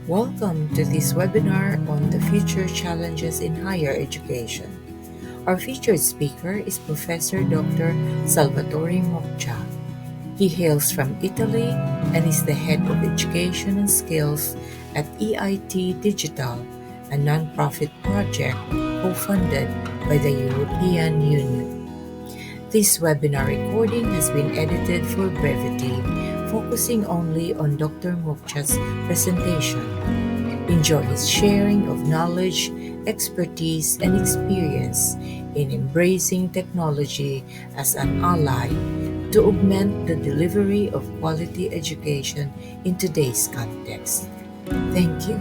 Welcome to this webinar on the future challenges in higher education. Our featured speaker is Professor Dr. Salvatore Moccia. He hails from Italy and is the head of education and skills at EIT-Digital, a non-profit project co-funded by the European Union. This webinar recording has been edited for brevity, focusing only on Dr. Moccia's presentation. Enjoy his sharing of knowledge, expertise, and experience in embracing technology as an ally to augment the delivery of quality education in today's context. Thank you.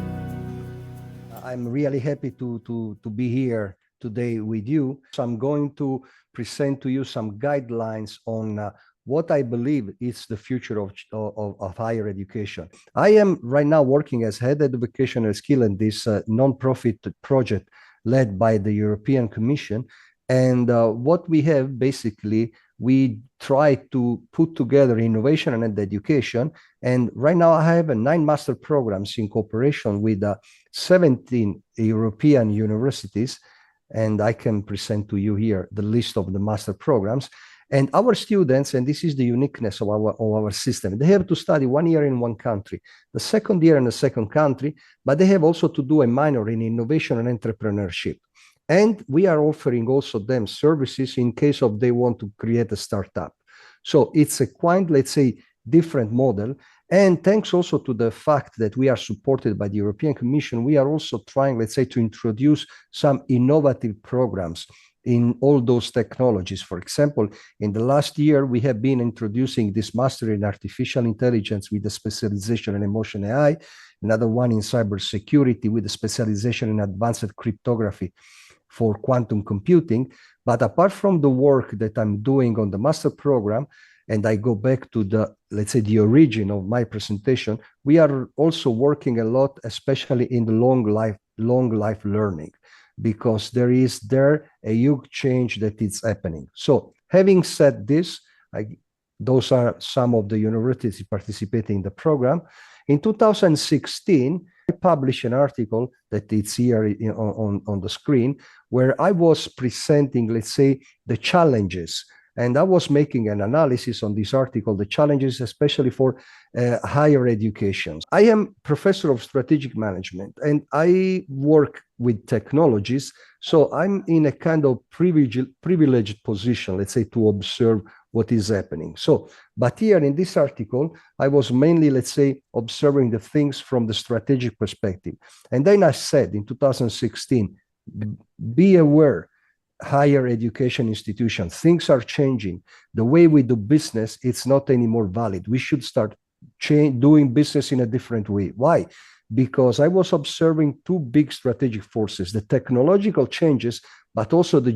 I'm really happy to be here today with you. So I'm going to present to you some guidelines on what I believe is the future of higher education. I am right now working as head of vocational skill in this non-profit project led by the European Commission. And what we have basically, we try to put together innovation and education. And right now I have 9 master programs in cooperation with 17 European universities. And I can present to you here the list of the master programs. And our students, and this is the uniqueness of our system, they have to study 1 year in one country, the second year in the second country, but they have also to do a minor in innovation and entrepreneurship. And we are offering also them services in case of they want to create a startup. So it's a quite, let's say, different model. And thanks also to the fact that we are supported by the European Commission, we are also trying, let's say, to introduce some innovative programs in all those technologies. For example, in the last year, we have been introducing this master in artificial intelligence with a specialization in emotion AI, another one in cybersecurity with a specialization in advanced cryptography for quantum computing. But apart from the work that I'm doing on the master program, and I go back to the, let's say, the origin of my presentation, we are also working a lot, especially in the long life learning, because there is a huge change that is happening. So having said this, those are some of the universities participating in the program. In 2016, I published an article that it's here on the screen, where I was presenting, let's say, the challenges. And I was making an analysis on this article, the challenges, especially for higher education. I am professor of strategic management, and I work with technologies. So I'm in a kind of privileged position, let's say, to observe what is happening. So, but here in this article, I was mainly, let's say, observing the things from the strategic perspective. And then I said in 2016, be aware, higher education institutions, things are changing. The way we do business, it's not anymore valid. We should start doing business in a different way. Why? Because I was observing 2 big strategic forces, the technological changes, but also the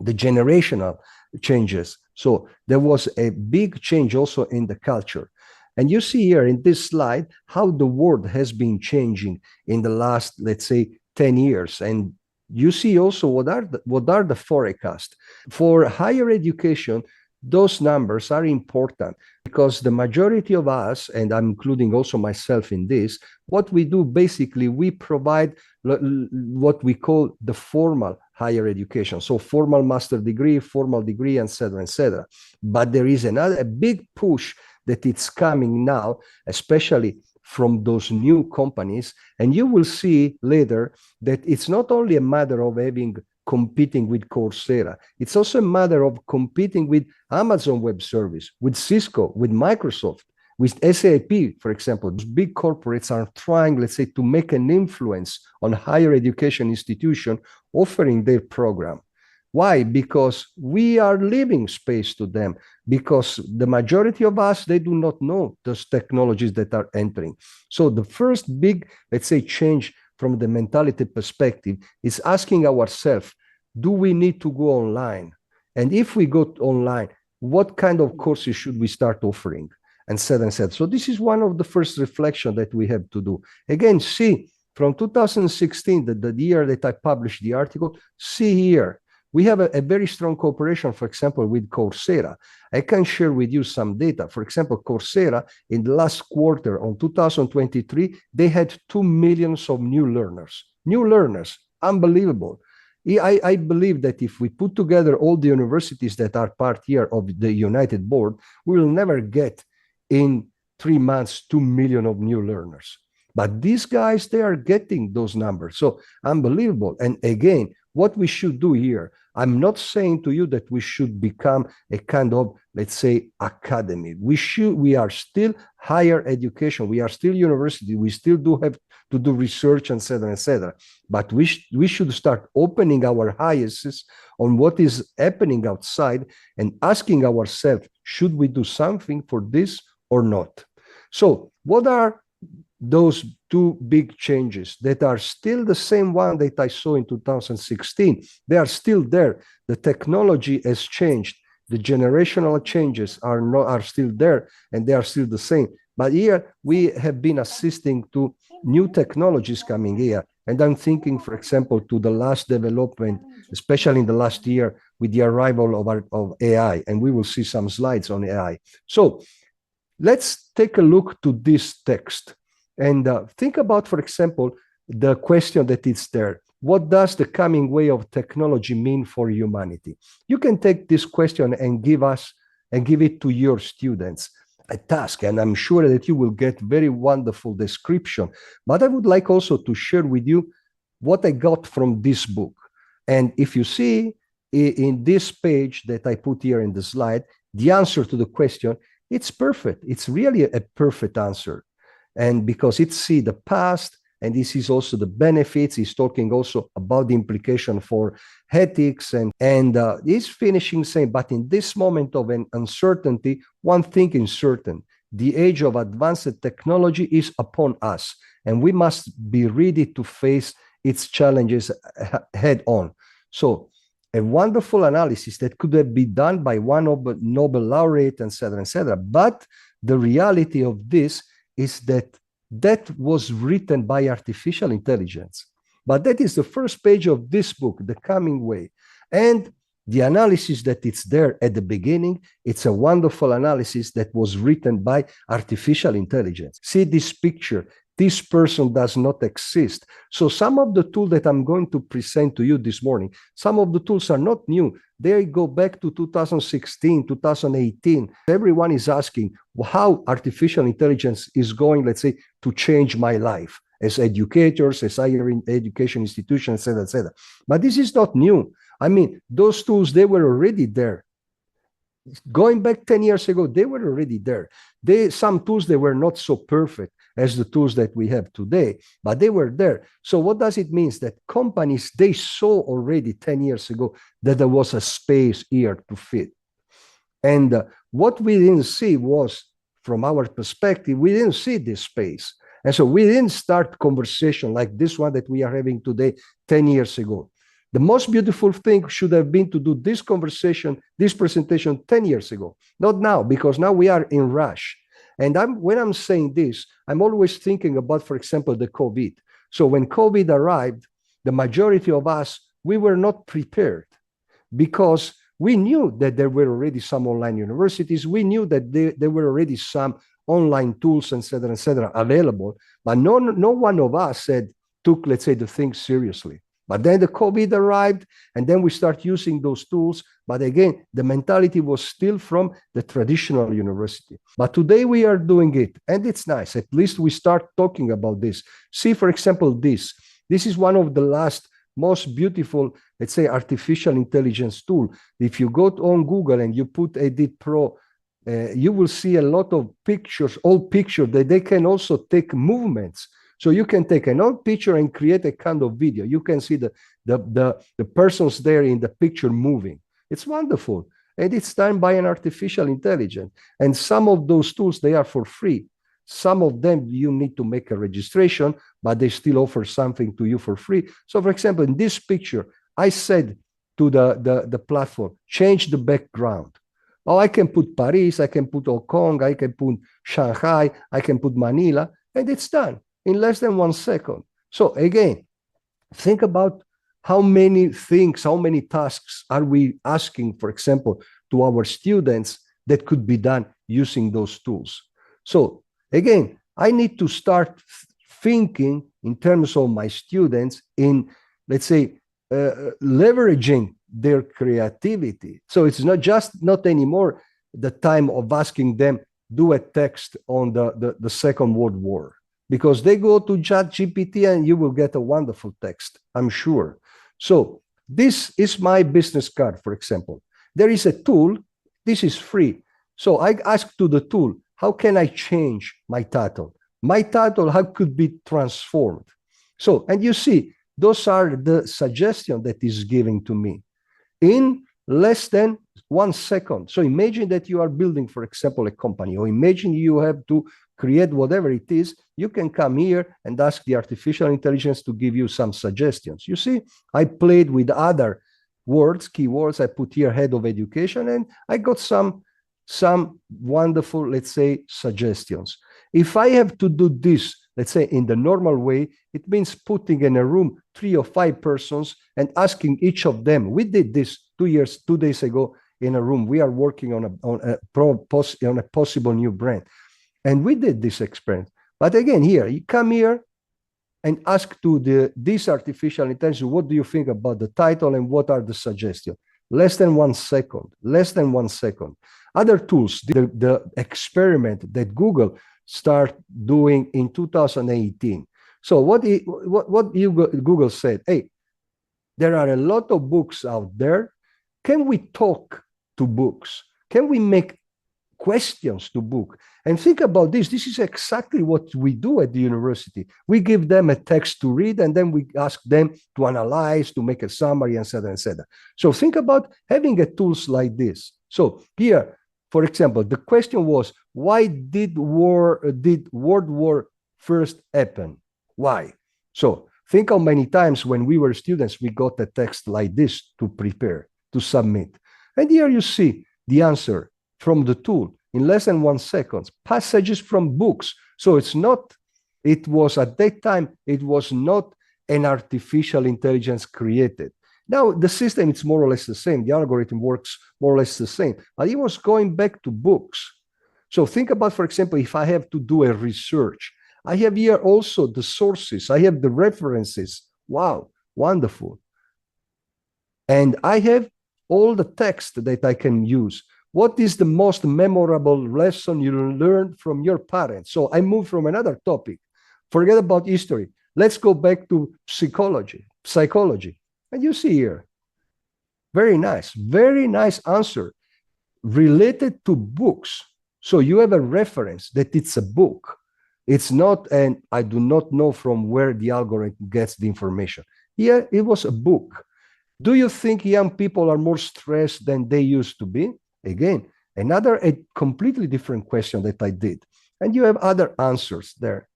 generational changes. So there was a big change also in the culture. And you see here in this slide how the world has been changing in the last, let's say, 10 years. And you see also what are the forecasts. For higher education, those numbers are important because the majority of us, and I'm including also myself in this, what we do basically, we provide what we call the formal higher education. So formal master degree, formal degree, et cetera, et cetera. But there is a big push that it's coming now, especially from those new companies. And you will see later that it's not only a matter of competing with Coursera, it's also a matter of competing with Amazon Web Service, with Cisco, with Microsoft, with SAP, for example. Those big corporates are trying, let's say, to make an influence on higher education institutions offering their program. Why? Because we are leaving space to them, because the majority of us, they do not know those technologies that are entering. So the first big, let's say, change from the mentality perspective is asking ourselves, do we need to go online? And if we go online, what kind of courses should we start offering? And said and said. So this is one of the first reflections that we have to do. Again, see, from 2016, the year that I published the article, see here, We have a very strong cooperation, for example, with Coursera. I can share with you some data. For example, Coursera, in the last quarter on 2023, they had 2 million of new learners. New learners, unbelievable. I believe that if we put together all the universities that are part here of the United Board, we will never get in 3 months 2 million of new learners. But these guys, they are getting those numbers. So unbelievable. And again, what we should do here, I'm not saying to you that we should become a kind of, let's say, academy. We are still higher education. We are still university. We still do have to do research, et cetera, et cetera. But we should start opening our eyes on what is happening outside and asking ourselves, should we do something for this or not? So what are those two big changes that are still the same one that I saw in 2016? They are still there. The technology has changed. The generational changes are still there, and they are still the same. But here we have been assisting to new technologies coming here. And I'm thinking, for example, to the last development, especially in the last year, with the arrival of AI. And we will see some slides on AI. So let's take a look to this text. And think about, for example, the question that is there. What does the coming way of technology mean for humanity? You can take this question and give it to your students a task, and I'm sure that you will get very wonderful description. But I would like also to share with you what I got from this book. And if you see in this page that I put here in the slide, the answer to the question, it's perfect. It's really a perfect answer. And because it sees the past, and this is also the benefits, he's talking also about the implication for ethics, and he's finishing saying, but in this moment of an uncertainty, one thing is certain: the age of advanced technology is upon us, and we must be ready to face its challenges head on. So a wonderful analysis that could have been done by one of the Nobel laureate, et cetera, but the reality of this is that was written by artificial intelligence. But that is the first page of this book, The Coming Way. And the analysis that it's there at the beginning, it's a wonderful analysis that was written by artificial intelligence. See this picture. This person does not exist. So some of the tools that I'm going to present to you this morning, some of the tools are not new. They go back to 2016, 2018. Everyone is asking how artificial intelligence is going, let's say, to change my life as educators, as higher education institutions, etc., etc. But this is not new. I mean, those tools, they were already there. Going back 10 years ago, they were already there. Some tools, they were not so perfect as the tools that we have today, but they were there. So what does it mean? That companies, they saw already 10 years ago that there was a space here to fit. And what we didn't see was, from our perspective, we didn't see this space. And so we didn't start conversation like this one that we are having today 10 years ago. The most beautiful thing should have been to do this conversation, this presentation 10 years ago, not now, because now we are in rush. And when I'm saying this, I'm always thinking about, for example, the COVID. So when COVID arrived, the majority of us, we were not prepared because we knew that there were already some online universities. We knew that there were already some online tools, et cetera, available. But no one of us took, let's say, the thing seriously. But then the COVID arrived, and then we start using those tools. But again, the mentality was still from the traditional university. But today we are doing it, and it's nice. At least we start talking about this. See, for example, this. This is one of the last most beautiful, let's say, artificial intelligence tool. If you go on Google and you put Edit Pro, you will see a lot of pictures, old pictures, that they can also take movements. So you can take an old picture and create a kind of video. You can see the persons there in the picture moving. It's wonderful. And it's done by an artificial intelligence. And some of those tools, they are for free. Some of them, you need to make a registration, but they still offer something to you for free. So for example, in this picture, I said to the platform, change the background. Oh, I can put Paris, I can put Hong Kong, I can put Shanghai, I can put Manila, and it's done in less than 1 second. So again, think about how many things, how many tasks are we asking, for example, to our students that could be done using those tools? So again, I need to start thinking in terms of my students in, let's say, leveraging their creativity. So it's not anymore the time of asking them, do a text on the Second World War, because they go to ChatGPT and you will get a wonderful text, I'm sure. So this is my business card, for example. There is a tool, this is free. So I ask to the tool, how can I change my title? My title, how could be transformed? So, and you see, those are the suggestions that is giving to me in less than 1 second. So imagine that you are building, for example, a company, or imagine you have to create whatever it is. You can come here and ask the artificial intelligence to give you some suggestions. You see, I played with other words, keywords. I put here head of education, and I got some wonderful, let's say, suggestions. If I have to do this, let's say in the normal way, it means putting in a room 3 or 5 persons and asking each of them. We did this 2 days ago in a room. We are working on a possible new brand. And we did this experiment. But again, here, you come here and ask to this artificial intelligence, what do you think about the title and what are the suggestions? Less than 1 second, less than 1 second. Other tools, the experiment that Google start doing in 2018. So what Google said, hey, there are a lot of books out there. Can we talk to books? Can we make questions to book? And think about this. This is exactly what we do at the university. We give them a text to read, and then we ask them to analyze, to make a summary, etc., etc. So think about having a tools like this. So here, for example, the question was, why did World War First happen? Why? So think how many times when we were students, we got a text like this to prepare, to submit. And here you see the answer from the tool in less than 1 second, passages from books. So it was at that time, it was not an artificial intelligence created. Now, the system is more or less the same. The algorithm works more or less the same, but it was going back to books. So think about, for example, if I have to do a research, I have here also the sources. I have the references. Wow, wonderful. And I have all the text that I can use. What is the most memorable lesson you learned from your parents? So I move from another topic. Forget about history. Let's go back to psychology. And you see here, very nice answer related to books. So you have a reference that it's a book. It's not, and I do not know from where the algorithm gets the information. Here, it was a book. Do you think young people are more stressed than they used to be? Again, a completely different question that I did. And you have other answers there.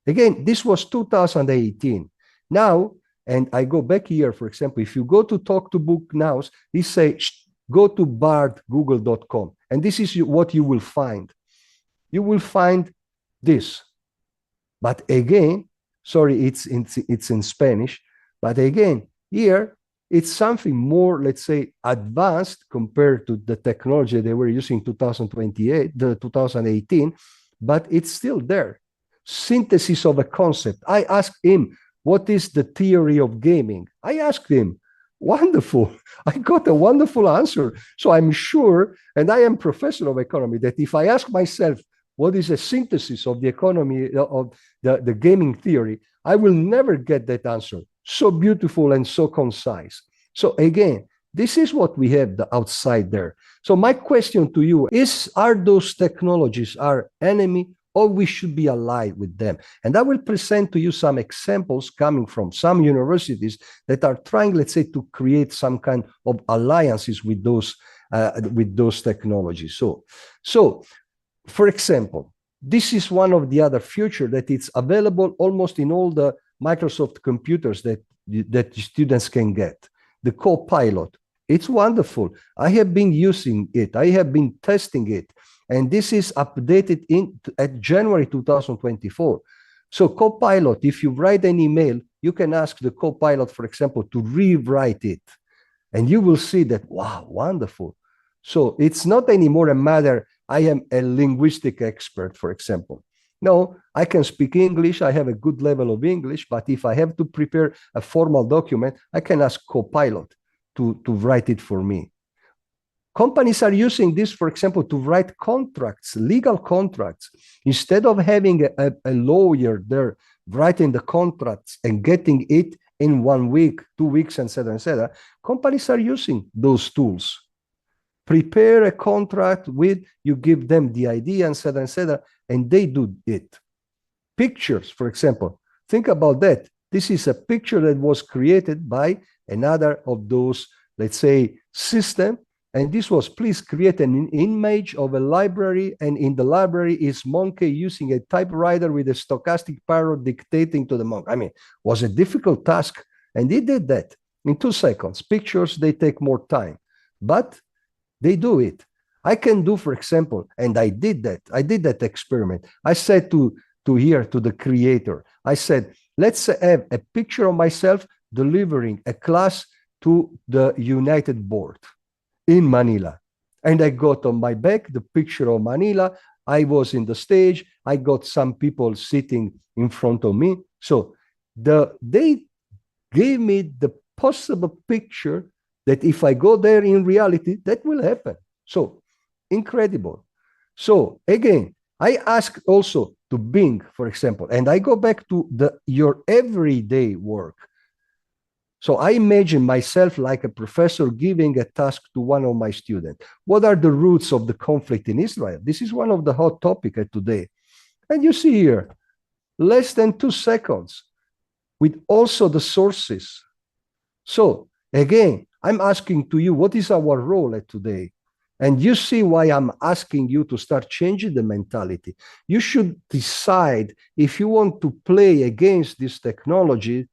Again, this was 2018. Now, and I go back here, for example, if you go to Talk to Book Now, he say, go to bardgoogle.com. And this is what you will find. You will find this. But again, sorry, it's in Spanish. But again, here, it's something more, let's say, advanced compared to the technology they were using in 2018, but it's still there. Synthesis of a concept. I asked him, what is the theory of gaming? I asked him, wonderful. I got a wonderful answer. So I'm sure, and I am professor of economy, that if I ask myself, what is a synthesis of the economy of the gaming theory, I will never get that answer. So beautiful and so concise. So again, this is what we have outside there. So my question to you is, are those technologies our enemy, or we should be allied with them? And I will present to you some examples coming from some universities that are trying, let's say, to create some kind of alliances with those technologies. So for example, this is one of the other features that it's available almost in all the Microsoft computers that students can get. The Copilot, it's wonderful. I have been using it. I have been testing it. And this is updated at January 2024. So Copilot, if you write an email, you can ask the Copilot, for example, to rewrite it. And you will see that, wow, wonderful. So it's not anymore a matter, I am a linguistic expert, for example. No, I can speak English, I have a good level of English, but if I have to prepare a formal document, I can ask Copilot to write it for me. Companies are using this, for example, to write contracts, legal contracts. Instead of having a lawyer there writing the contracts and getting it in 1 week, 2 weeks, etc., companies are using those tools. Prepare a contract with, you give them the idea, etc., and they do it. Pictures, for example, think about that. This is a picture that was created by another of those, let's say, system. And this was, please create an image of a library, and in the library is monkey using a typewriter with a stochastic parrot dictating to the monk. I mean, it was a difficult task, and he did that in 2 seconds. Pictures, they take more time, but they do it. I can do, for example, and I did that experiment. I said to the creator, I said, let's have a picture of myself delivering a class to the United Board in Manila. And I got on my back the picture of Manila. I was in the stage. I got some people sitting in front of me. So they gave me the possible picture that if I go there in reality, that will happen. So incredible. So again, I ask also to Bing, for example, and I go back to your everyday work. So I imagine myself like a professor giving a task to one of my students. What are the roots of the conflict in Israel? This is one of the hot topics today. And you see here, less than 2 seconds with also the sources. So again, I'm asking to you, what is our role today? And you see why I'm asking you to start changing the mentality. You should decide if you want to play against this technology,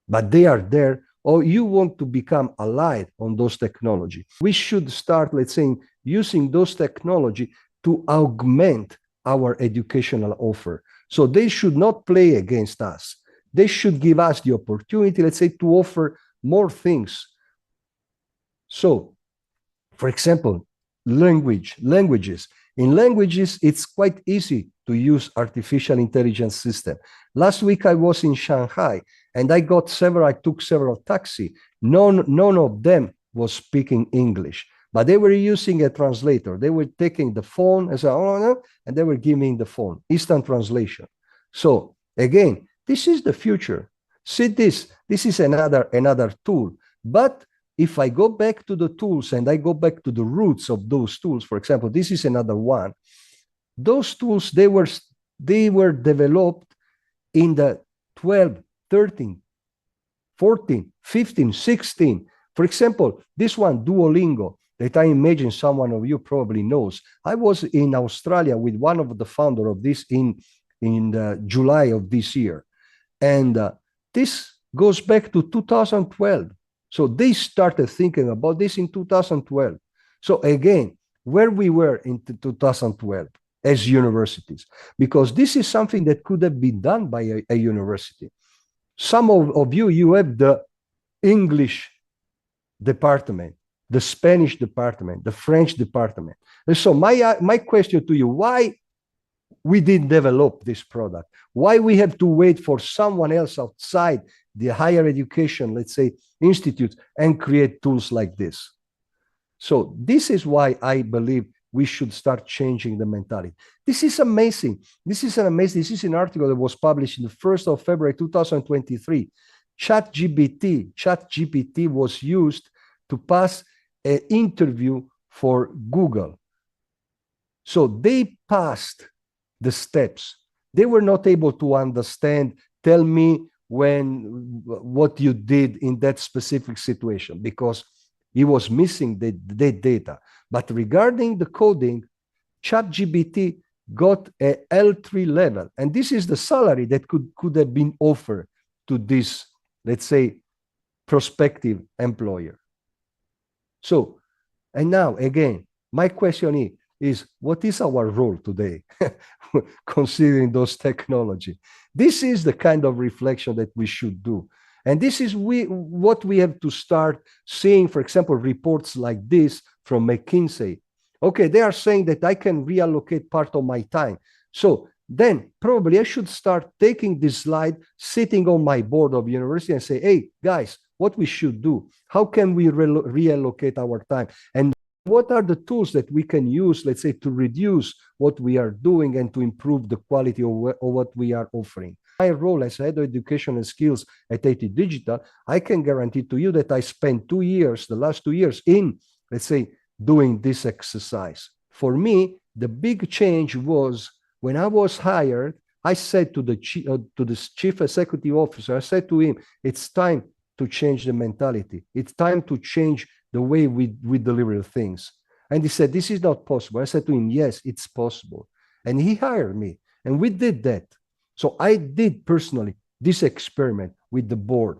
but they are there, or you want to become allied on those technology. We should start, let's say, using those technology to augment our educational offer. So they should not play against us. They should give us the opportunity, let's say, to offer more things. So, for example, languages. In languages, it's quite easy to use artificial intelligence system. Last week, I was in Shanghai, and I took several taxis. None of them was speaking English, but they were using a translator. They were taking the phone and they were giving the phone, instant translation. So again, this is the future. See this is another tool. But if I go back to the tools and I go back to the roots of those tools, for example, this is another one. Those tools, they were developed in the 12, 13, 14, 15, 16. For example, this one, Duolingo, that I imagine someone of you probably knows. I was in Australia with one of the founder of this in July of this year. And this goes back to 2012. So they started thinking about this in 2012. So again, where we were in 2012 as universities, because this is something that could have been done by a university. Some of you have the English department, the Spanish department, the French department. And so my question to you, why we didn't develop this product? Why we have to wait for someone else outside the higher education, let's say, institutes, and create tools like this? So this is why I believe we should start changing the mentality. This is amazing. This is an article that was published in the 1st of February, 2023. ChatGPT was used to pass an interview for Google. So they passed the steps. They were not able to understand, tell me what you did in that specific situation, because he was missing the data. But regarding the coding, ChatGPT got a L3 level. And this is the salary that could have been offered to this, let's say, prospective employer. So, and now again, my question is what is our role today? considering those technology. This is the kind of reflection that we should do. And this is what we have to start seeing, for example, reports like this from McKinsey. Okay, they are saying that I can reallocate part of my time. So then probably I should start taking this slide, sitting on my board of university and say, hey, guys, what we should do? How can we reallocate our time? And what are the tools that we can use, let's say, to reduce what we are doing and to improve the quality of what we are offering? My role as head of education and skills at EIT-Digital, I can guarantee to you that I spent 2 years, the last 2 years in, let's say, doing this exercise. For me, the big change was when I was hired, I said to the chief executive officer, I said to him, it's time to change the mentality. It's time to change the way we deliver things. And he said, this is not possible. I said to him, yes, it's possible. And he hired me. And we did that. So I did personally this experiment with the board,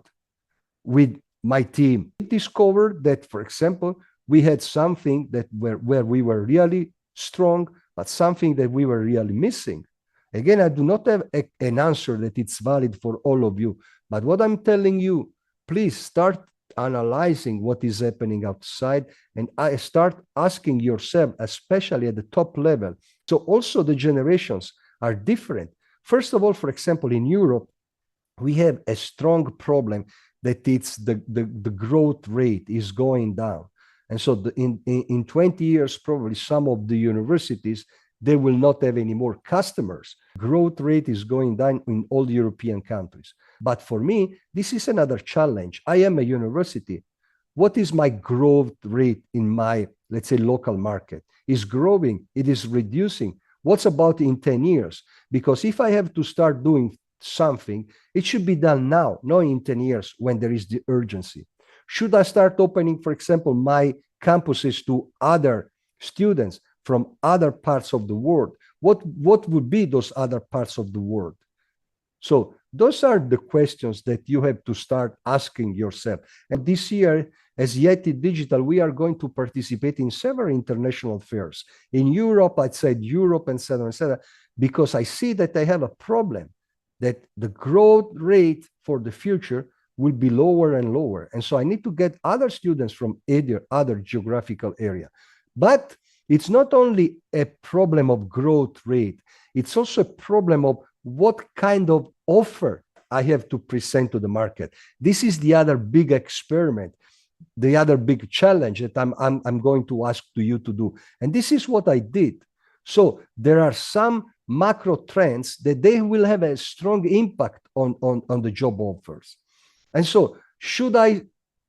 with my team. We discovered that, for example, we had something that where we were really strong, but something that we were really missing. Again, I do not have an answer that it's valid for all of you. But what I'm telling you, please start analyzing what is happening outside and I start asking yourself, especially at the top level. So also the generations are different. First of all, for example, in Europe, we have a strong problem that it's the growth rate is going down. And so in 20 years, probably some of the universities, they will not have any more customers. Growth rate is going down in all the European countries. But for me, this is another challenge. I am a university. What is my growth rate in my, let's say, local market? Is growing, it is reducing. What's about in 10 years? Because if I have to start doing something, it should be done now, not in 10 years when there is the urgency. Should I start opening, for example, my campuses to other students from other parts of the world? What would be those other parts of the world? So those are the questions that you have to start asking yourself. And this year, as EIT-Digital, we are going to participate in several international fairs. In Europe, outside Europe, and so on, because I see that I have a problem, that the growth rate for the future will be lower and lower. And so I need to get other students from other geographical area. But it's not only a problem of growth rate, it's also a problem of what kind of offer I have to present to the market. This is the other big experiment, the other big challenge that I'm going to ask to you to do. And this is what I did. So there are some macro trends that they will have a strong impact on the job offers. And so should I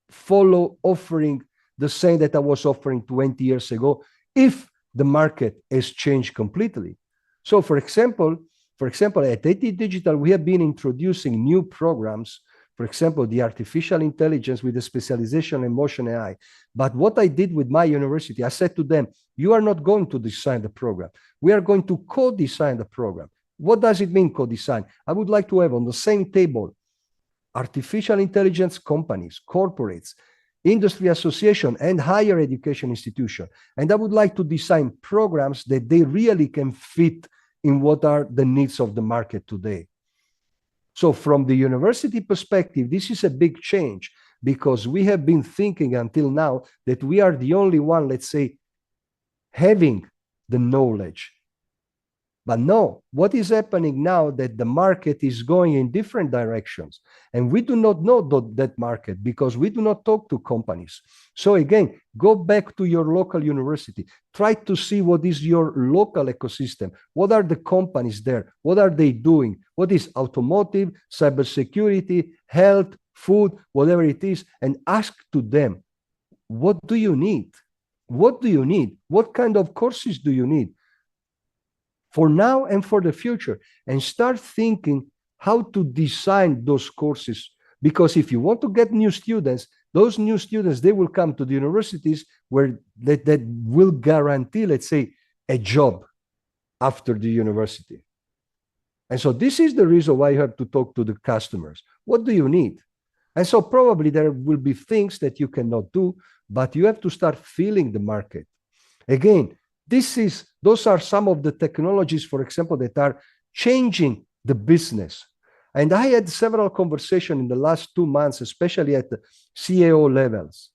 follow offering the same that I was offering 20 years ago if the market has changed completely? So for example, at EIT-Digital, we have been introducing new programs, for example, the artificial intelligence with the specialization in motion AI. But what I did with my university, I said to them, you are not going to design the program. We are going to co-design the program. What does it mean, co-design? I would like to have on the same table artificial intelligence companies, corporates, industry association, and higher education institution. And I would like to design programs that they really can fit in what are the needs of the market today. So from the university perspective, this is a big change because we have been thinking until now that we are the only one, let's say, having the knowledge. But no, what is happening now that the market is going in different directions and we do not know that market because we do not talk to companies. So again, go back to your local university, try to see what is your local ecosystem. What are the companies there? What are they doing? What is automotive, cybersecurity, health, food, whatever it is, and ask to them, what do you need? What do you need? What kind of courses do you need? For now and for the future, and start thinking how to design those courses. Because if you want to get new students, those new students, they will come to the universities where that will guarantee, let's say, a job after the university. And so this is the reason why you have to talk to the customers. What do you need? And so probably there will be things that you cannot do, but you have to start feeling the market. Again, Those are some of the technologies, for example, that are changing the business. And I had several conversations in the last 2 months, especially at the CAO levels.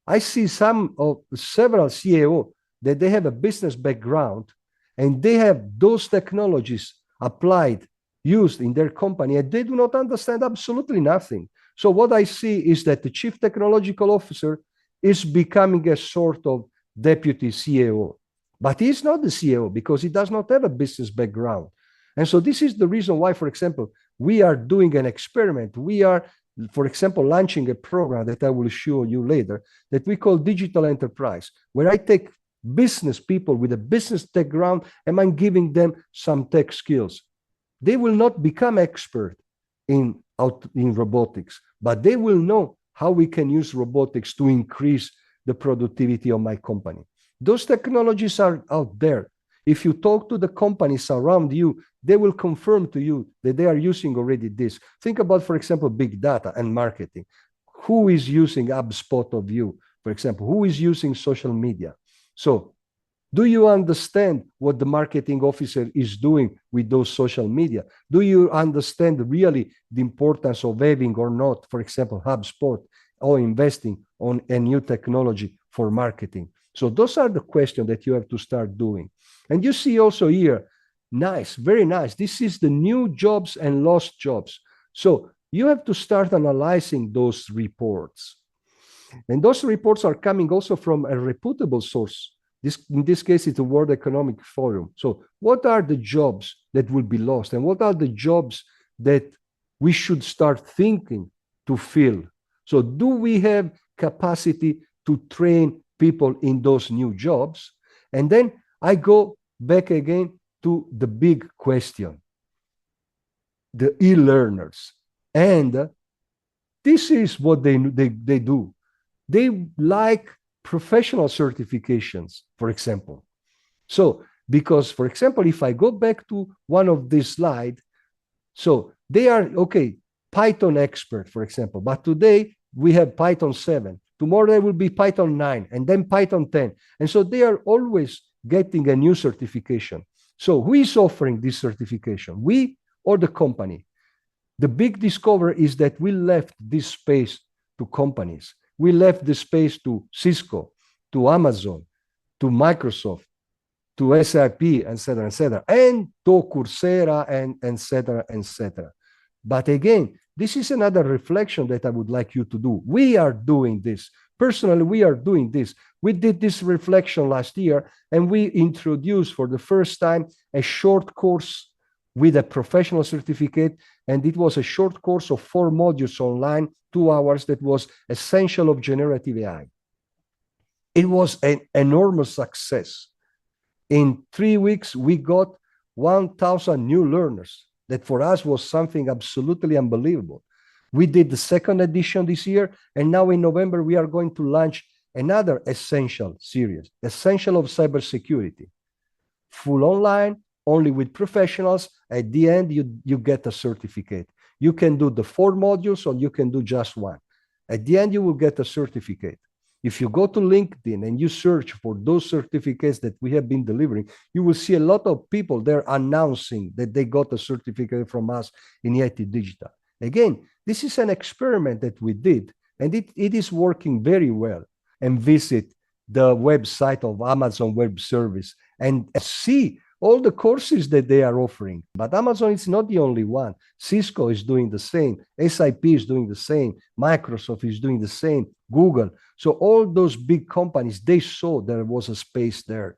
I see several CAO that they have a business background and they have those technologies applied, used in their company, and they do not understand absolutely nothing. So what I see is that the chief technological officer is becoming a sort of deputy CAO. But he's not the CAO because he does not have a business background. And so this is the reason why, for example, we are doing an experiment. We are, for example, launching a program that I will show you later that we call Digital Enterprise, where I take business people with a business background and I'm giving them some tech skills. They will not become expert in robotics, but they will know how we can use robotics to increase the productivity of my company. Those technologies are out there. If you talk to the companies around you, they will confirm to you that they are using already this. Think about, for example, big data and marketing. Who is using HubSpot of you, for example? Who is using social media? So do you understand what the marketing officer is doing with those social media? Do you understand really the importance of having or not, for example, HubSpot or investing on a new technology for marketing? So those are the questions that you have to start doing. And you see also here, nice, very nice. This is the new jobs and lost jobs. So you have to start analyzing those reports. And those reports are coming also from a reputable source. In this case, it's the World Economic Forum. So what are the jobs that will be lost? And what are the jobs that we should start thinking to fill? So do we have capacity to train people in those new jobs? And then I go back again to the big question, the e-learners. And this is what they do. They like professional certifications, for example. So, because, for example, if I go back to one of these slides, so they are, okay, Python expert, for example, but today we have Python 7. Tomorrow there will be Python 9 and then Python 10. And so they are always getting a new certification. So who is offering this certification? We or the company? The big discovery is that we left this space to companies. We left the space to Cisco, to Amazon, to Microsoft, to SAP, etc., and to Coursera, and etc., etc. But again, this is another reflection that I would like you to do. We are doing this. Personally, we are doing this. We did this reflection last year, and we introduced for the first time a short course with a professional certificate, and it was a short course of 4 modules online, 2 hours, that was essential of generative AI. It was an enormous success. In 3 weeks, we got 1,000 new learners. That for us was something absolutely unbelievable. We did the second edition this year, and now in November, we are going to launch another essential series, Essential of Cybersecurity. Full online, only with professionals. At the end, you get a certificate. You can do the 4 modules or you can do just 1. At the end, you will get a certificate. If you go to LinkedIn and you search for those certificates that we have been delivering, you will see a lot of people there announcing that they got a certificate from us in EIT-Digital. Again, this is an experiment that we did, and it is working very well. And visit the website of Amazon Web Service and see all the courses that they are offering. But Amazon is not the only one. Cisco is doing the same. SAP is doing the same. Microsoft is doing the same. Google. So all those big companies, they saw there was a space there.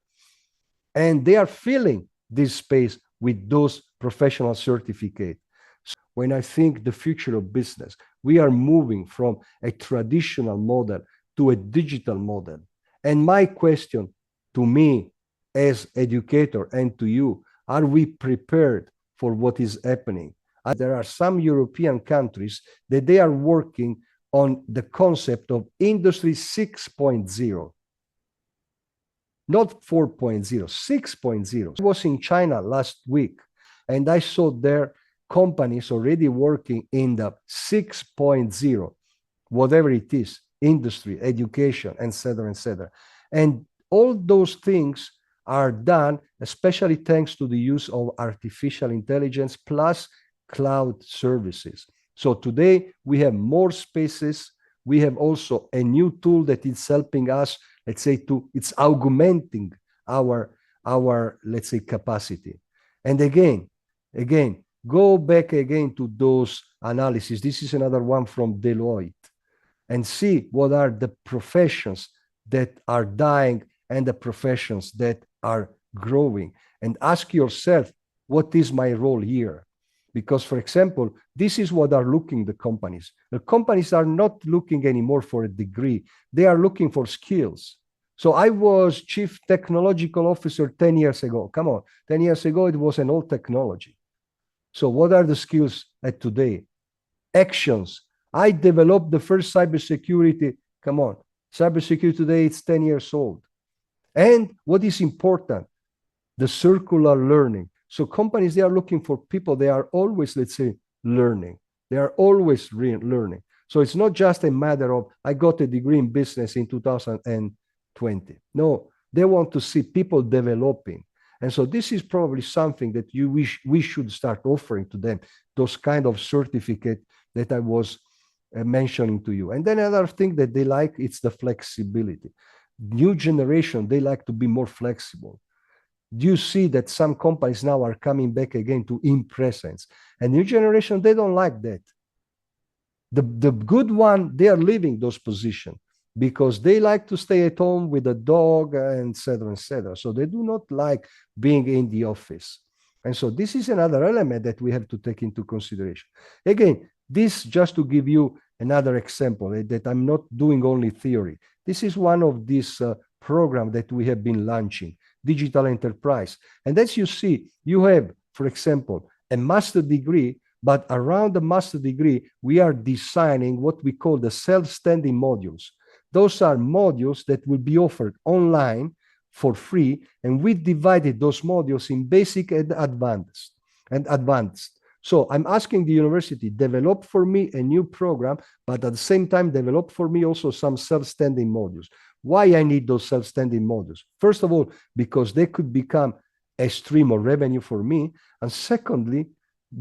And they are filling this space with those professional certificates. So when I think the future of business, we are moving from a traditional model to a digital model. And my question to me as educator and to you, are we prepared for what is happening? There are some European countries that they are working on the concept of Industry 6.0, not 4.0, 6.0. I was in China last week, and I saw their companies already working in the 6.0, whatever it is, industry, education, etc., etc. And all those things are done, especially thanks to the use of artificial intelligence plus cloud services. So today we have more spaces. We have also a new tool that is helping us, let's say, it's augmenting our let's say capacity. And again, go back again to those analyses. This is another one from Deloitte, and see what are the professions that are dying and the professions that are growing, and ask yourself, what is my role here? Because, for example, this is what are looking the companies. The companies are not looking anymore for a degree. They are looking for skills. So I was chief technological officer 10 years ago. Come on, 10 years ago, it was an old technology. So what are the skills at today? Actions. I developed the first cybersecurity. Come on, cybersecurity today, it's 10 years old. And what is important? The circular learning. So companies, they are looking for people. They are always, let's say, learning. They are always learning. So it's not just a matter of, I got a degree in business in 2020. No, they want to see people developing. And so this is probably something that we should start offering to them, those kind of certificate that I was mentioning to you. And then another thing that they like, it's the flexibility. New generation, they like to be more flexible. Do you see that some companies now are coming back again to in-presence? And new generation, they don't like that. The good one, they are leaving those positions because they like to stay at home with a dog, and et cetera, et cetera. So they do not like being in the office. And so this is another element that we have to take into consideration. Again, this just to give you another example that I'm not doing only theory. This is one of these programs that we have been launching, Digital Enterprise. And as you see, you have, for example, a master degree, but around the master degree, we are designing what we call the self-standing modules. Those are modules that will be offered online for free, and we divided those modules in basic and advanced. So I'm asking the university, develop for me a new program, but at the same time, develop for me also some self-standing modules. Why I need those self-standing modules? First of all, because they could become a stream of revenue for me. And secondly,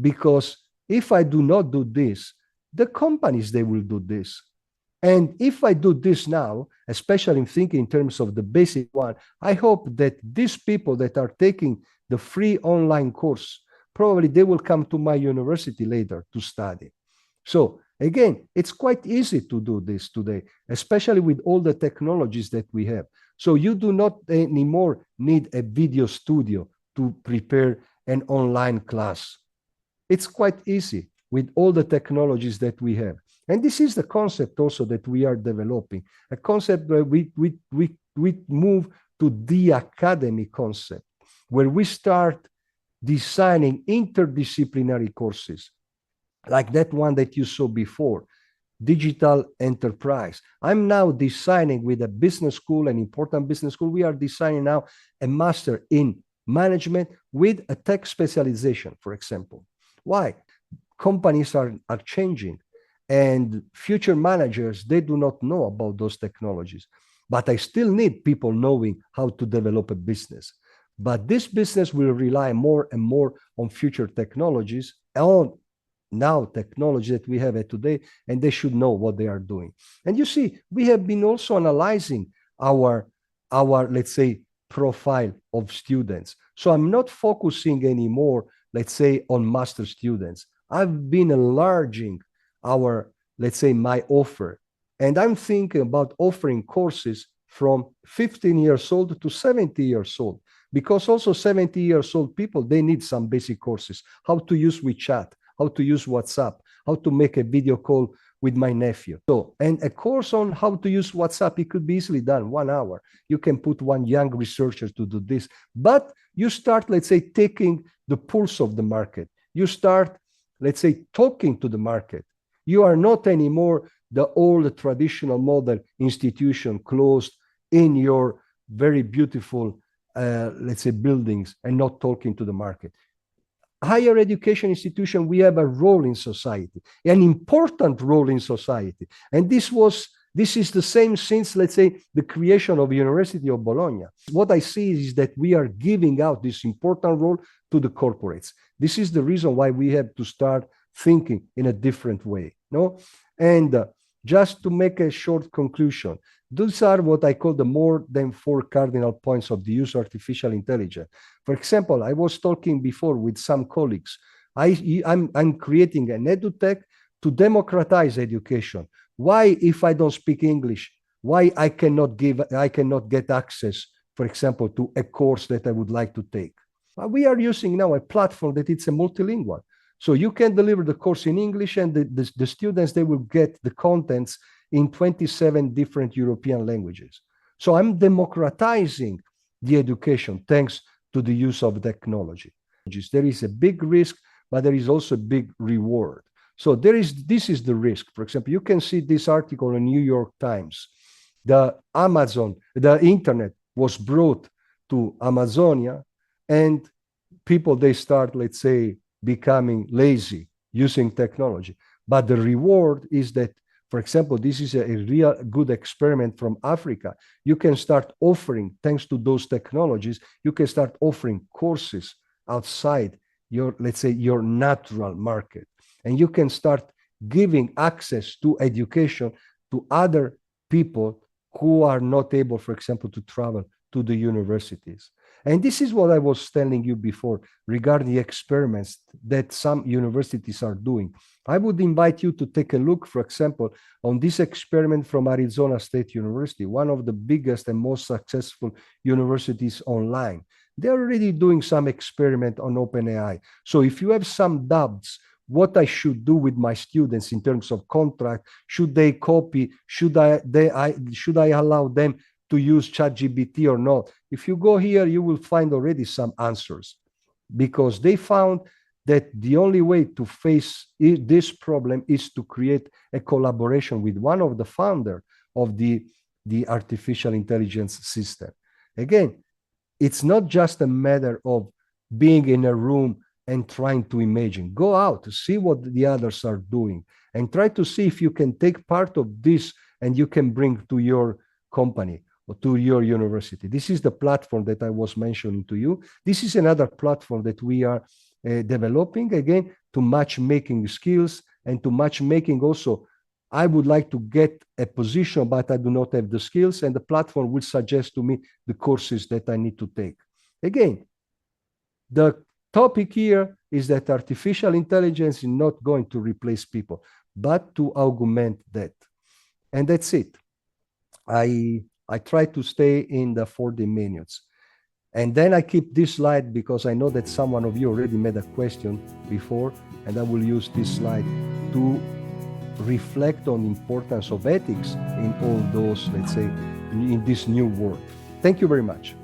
because if I do not do this, the companies, they will do this. And if I do this now, especially in thinking in terms of the basic one, I hope that these people that are taking the free online course, probably they will come to my university later to study. So again, it's quite easy to do this today, especially with all the technologies that we have. So you do not anymore need a video studio to prepare an online class. It's quite easy with all the technologies that we have. And this is the concept also that we are developing, a concept where we move to the academy concept, where we start designing interdisciplinary courses, like that one that you saw before, Digital Enterprise. I'm now designing with a business school, an important business school, we are designing now a master in management with a tech specialization, for example. Why? Companies are changing, and future managers, they do not know about those technologies. But I still need people knowing how to develop a business. But this business will rely more and more on future technologies, on now technology that we have today, and they should know what they are doing. And you see, we have been also analyzing our let's say, profile of students. So I'm not focusing anymore, let's say, on master students. I've been enlarging let's say, my offer. And I'm thinking about offering courses from 15 years old to 70 years old, because also 70 years old people, they need some basic courses, how to use WeChat, how to use WhatsApp, how to make a video call with my nephew. So, and a course on how to use WhatsApp, it could be easily done 1 hour. You can put one young researcher to do this, but you start, let's say, taking the pulse of the market. You start, let's say, talking to the market. You are not anymore the old traditional model institution closed in your very beautiful, let's say, buildings and not talking to the market. Higher education institution, we have a role in society, an important role in society. And this was This is the same since, let's say, the creation of University of Bologna. What I see is that we are giving out this important role to the corporates. This is the reason why we have to start thinking in a different way. No? And just to make a short conclusion, these are what I call the more than 4 cardinal points of the use of artificial intelligence. For example, I was talking before with some colleagues. I'm creating an edutech to democratize education. Why, if I don't speak English, why I cannot get access, for example, to a course that I would like to take? We are using now a platform that it's a multilingual. So you can deliver the course in English, and the students, they will get the contents in 27 different European languages. So I'm democratizing the education thanks to the use of technology. There is a big risk, but there is also a big reward. So this is the risk. For example, you can see this article in New York Times. The internet was brought to Amazonia, and people, they start, let's say, becoming lazy using technology. But the reward is that, for example, this is a real good experiment from Africa. You can start offering, thanks to those technologies, you can start offering courses outside your, let's say, your natural market. And you can start giving access to education to other people who are not able, for example, to travel to the universities. And this is what I was telling you before regarding the experiments that some universities are doing. I would invite you to take a look, for example, on this experiment from Arizona State University, one of the biggest and most successful universities online. They're already doing some experiment on OpenAI. So if you have some doubts what I should do with my students in terms of contract, should they copy, should I allow them to use ChatGPT or not? If you go here, you will find already some answers, because they found that the only way to face this problem is to create a collaboration with one of the founders of the artificial intelligence system. Again, it's not just a matter of being in a room and trying to imagine. Go out, see what the others are doing, and try to see if you can take part of this and you can bring to your company or to your university. This is the platform that I was mentioning to you. This is another platform that we are developing, again, to matchmaking skills and to matchmaking also. I would like to get a position, but I do not have the skills, and the platform will suggest to me the courses that I need to take. Again, the topic here is that artificial intelligence is not going to replace people, but to augment that. And that's it. I try to stay in the 40 minutes. And then I keep this slide because I know that someone of you already made a question before, and I will use this slide to reflect on the importance of ethics in all those, let's say, in this new world. Thank you very much.